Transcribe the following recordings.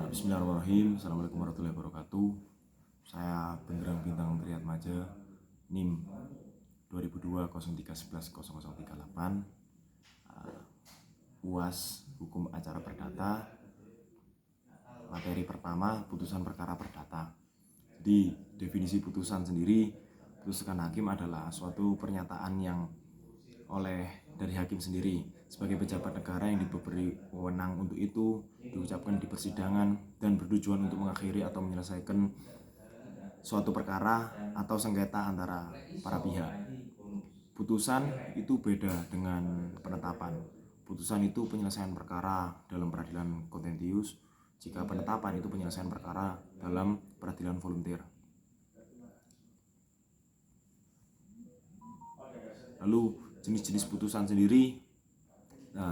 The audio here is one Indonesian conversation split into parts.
Bismillahirrahmanirrahim. Assalamualaikum warahmatullahi wabarakatuh. Saya Benderang Bintang Triatmaja, NIM 2002-0311-0038, UAS Hukum Acara Perdata. Materi pertama, putusan perkara perdata. Di definisi putusan sendiri, putusan hakim adalah suatu pernyataan yang dari hakim sendiri sebagai pejabat negara yang diberi wewenang untuk itu diucapkan di persidangan dan bertujuan untuk mengakhiri atau menyelesaikan suatu perkara atau sengketa antara para pihak. Putusan itu beda dengan penetapan. Putusan itu penyelesaian perkara dalam peradilan kontentius, jika penetapan itu penyelesaian perkara dalam peradilan volunteer. Lalu jenis-jenis putusan sendiri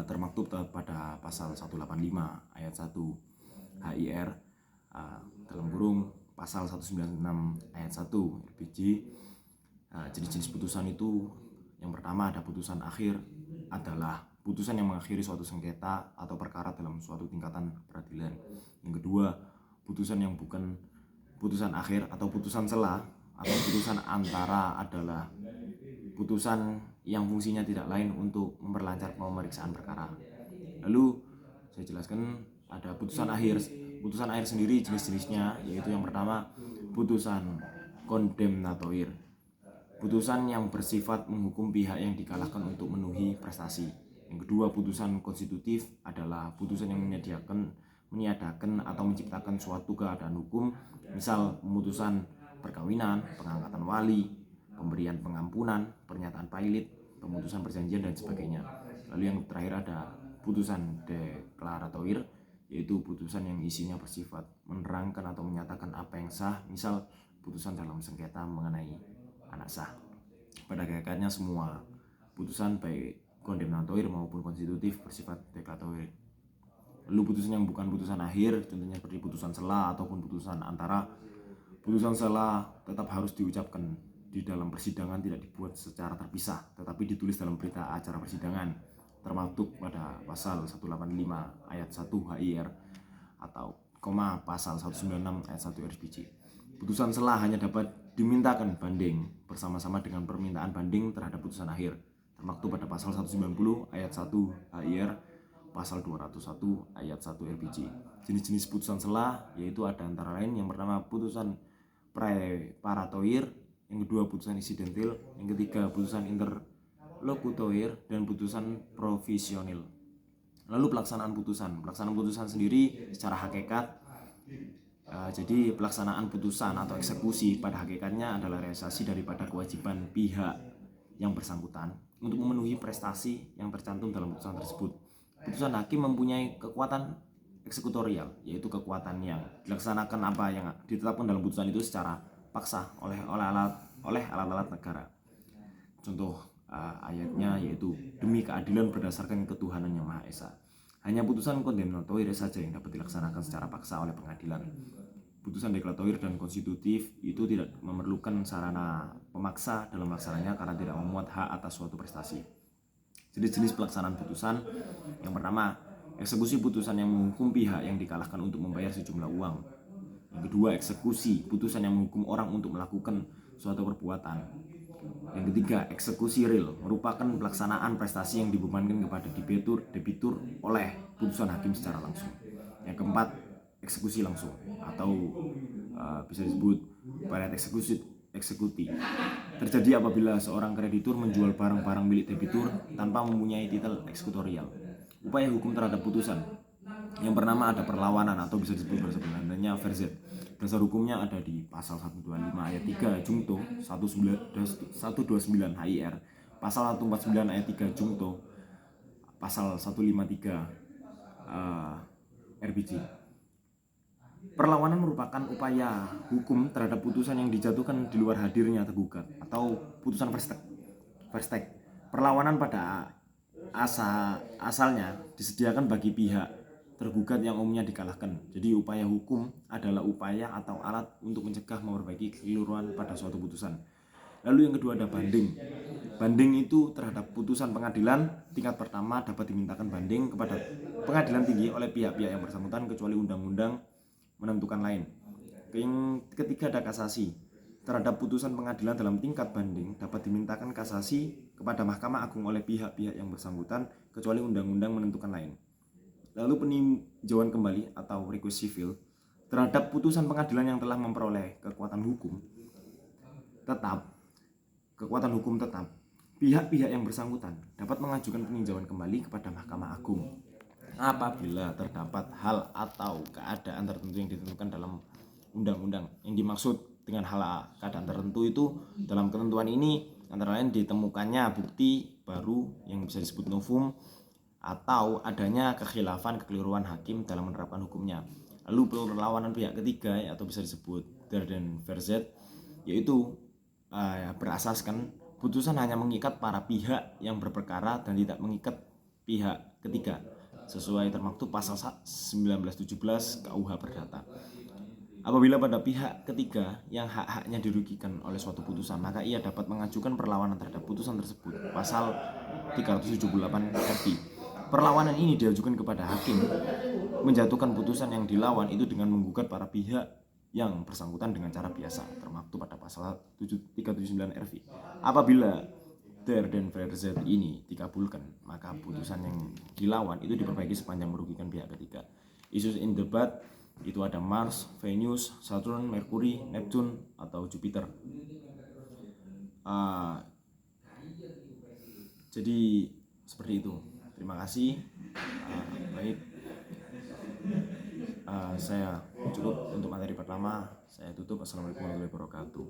termaktub pada pasal 185 ayat 1 HIR dalam kurung pasal 196 ayat 1 RPJ. Jenis-jenis putusan itu, yang pertama ada putusan akhir, adalah putusan yang mengakhiri suatu sengketa atau perkara dalam suatu tingkatan peradilan. Yang kedua, putusan yang bukan putusan akhir atau putusan sela atau putusan antara adalah putusan yang fungsinya tidak lain untuk memperlancar pemeriksaan perkara. Lalu saya jelaskan ada putusan akhir. Putusan akhir sendiri jenis-jenisnya yaitu yang pertama putusan kondemnatoir, putusan yang bersifat menghukum pihak yang dikalahkan untuk memenuhi prestasi. Yang kedua, putusan konstitutif adalah putusan yang meniadakan atau menciptakan suatu keadaan hukum, misal pemutusan perkawinan, pengangkatan wali, pemberian pengampunan, pernyataan pailit, pemutusan perjanjian dan sebagainya. Lalu yang terakhir ada putusan deklaratoir, yaitu putusan yang isinya bersifat menerangkan atau menyatakan apa yang sah, misal putusan dalam sengketa mengenai anak sah. Pada hakikatnya semua putusan baik kondemnatoir maupun konstitutif bersifat deklaratoir. Lalu putusan yang bukan putusan akhir, contohnya seperti putusan sela ataupun putusan antara. Putusan sela tetap harus diucapkan di dalam persidangan, tidak dibuat secara terpisah, tetapi ditulis dalam berita acara persidangan, termaktub pada pasal 185 ayat 1 HIR atau pasal 196 ayat 1 RPJ. Putusan sela hanya dapat dimintakan banding bersama-sama dengan permintaan banding terhadap putusan akhir, termaktub pada pasal 190 ayat 1 HIR, pasal 201 ayat 1 RPJ. Jenis-jenis putusan sela yaitu ada antara lain yang pertama putusan preparatoir, yang kedua putusan insidentil, yang ketiga putusan interlokutoir, dan putusan provisional. Lalu pelaksanaan putusan sendiri secara hakikat, jadi pelaksanaan putusan atau eksekusi pada hakikatnya adalah realisasi daripada kewajiban pihak yang bersangkutan untuk memenuhi prestasi yang tercantum dalam putusan tersebut. Putusan hakim mempunyai kekuatan eksekutorial, yaitu kekuatan yang dilaksanakan apa yang ditetapkan dalam putusan itu secara paksa oleh alat-alat negara. Contoh ayatnya yaitu demi keadilan berdasarkan ketuhanan yang Maha Esa. Hanya putusan kondemnatoir saja yang dapat dilaksanakan secara paksa oleh pengadilan. Putusan deklaratoir dan konstitutif itu tidak memerlukan sarana pemaksa dalam melaksananya karena tidak memuat hak atas suatu prestasi. Jenis-jenis pelaksanaan putusan, yang pertama eksekusi, putusan yang menghukum pihak yang dikalahkan untuk membayar sejumlah uang. Yang kedua, eksekusi, putusan yang menghukum orang untuk melakukan suatu perbuatan. Yang ketiga, eksekusi real, merupakan pelaksanaan prestasi yang dibebankan kepada debitur oleh putusan hakim secara langsung. Yang keempat, eksekusi langsung atau bisa disebut paret eksekuti. Terjadi apabila seorang kreditur menjual barang-barang milik debitur tanpa mempunyai titel eksekutorial. Upaya hukum terhadap putusan, yang pertama ada perlawanan atau bisa disebut bahasa Belandanya verzet. Dasar hukumnya ada di pasal 125 ayat 3 Jungto 129 HIR, pasal 149 ayat 3 Jungto, pasal 153 RPJ. Perlawanan merupakan upaya hukum terhadap putusan yang dijatuhkan di luar hadirnya tergugat atau putusan verstek. Perlawanan pada asalnya disediakan bagi pihak tergugat yang umumnya dikalahkan. Jadi upaya hukum adalah upaya atau alat untuk mencegah memperbaiki kekeliruan pada suatu putusan. Lalu yang kedua ada banding. Banding itu terhadap putusan pengadilan tingkat pertama dapat dimintakan banding kepada pengadilan tinggi oleh pihak-pihak yang bersangkutan kecuali undang-undang menentukan lain. Yang ketiga ada kasasi. Terhadap putusan pengadilan dalam tingkat banding dapat dimintakan kasasi kepada Mahkamah Agung oleh pihak-pihak yang bersangkutan kecuali undang-undang menentukan lain. Lalu peninjauan kembali atau request civil terhadap putusan pengadilan yang telah memperoleh kekuatan hukum tetap, pihak-pihak yang bersangkutan dapat mengajukan peninjauan kembali kepada Mahkamah Agung apabila terdapat hal atau keadaan tertentu yang ditentukan dalam undang-undang. Yang dimaksud dengan hal keadaan tertentu itu dalam ketentuan ini antara lain ditemukannya bukti baru yang bisa disebut novum atau adanya kekhilafan kekeliruan hakim dalam menerapkan hukumnya. Lalu perlawanan pihak ketiga atau bisa disebut der den verzet, yaitu berasaskan putusan hanya mengikat para pihak yang berperkara dan tidak mengikat pihak ketiga sesuai termaktub pasal 1917 KUH Perdata. Apabila pada pihak ketiga yang hak-haknya dirugikan oleh suatu putusan, maka ia dapat mengajukan perlawanan terhadap putusan tersebut. Pasal 378 RI. Perlawanan ini diajukan kepada hakim menjatuhkan putusan yang dilawan itu dengan menggugat para pihak yang bersangkutan dengan cara biasa, termaktub pada pasal 379 RI. Apabila der den verzet ini dikabulkan, maka putusan yang dilawan itu diperbaiki sepanjang merugikan pihak ketiga. Isu in debat itu ada Mars, Venus, Saturn, Mercury, Neptune atau Jupiter. Jadi seperti itu. Terima kasih. Baik. Saya cukup untuk materi pertama. Saya tutup. Assalamualaikum warahmatullahi wabarakatuh.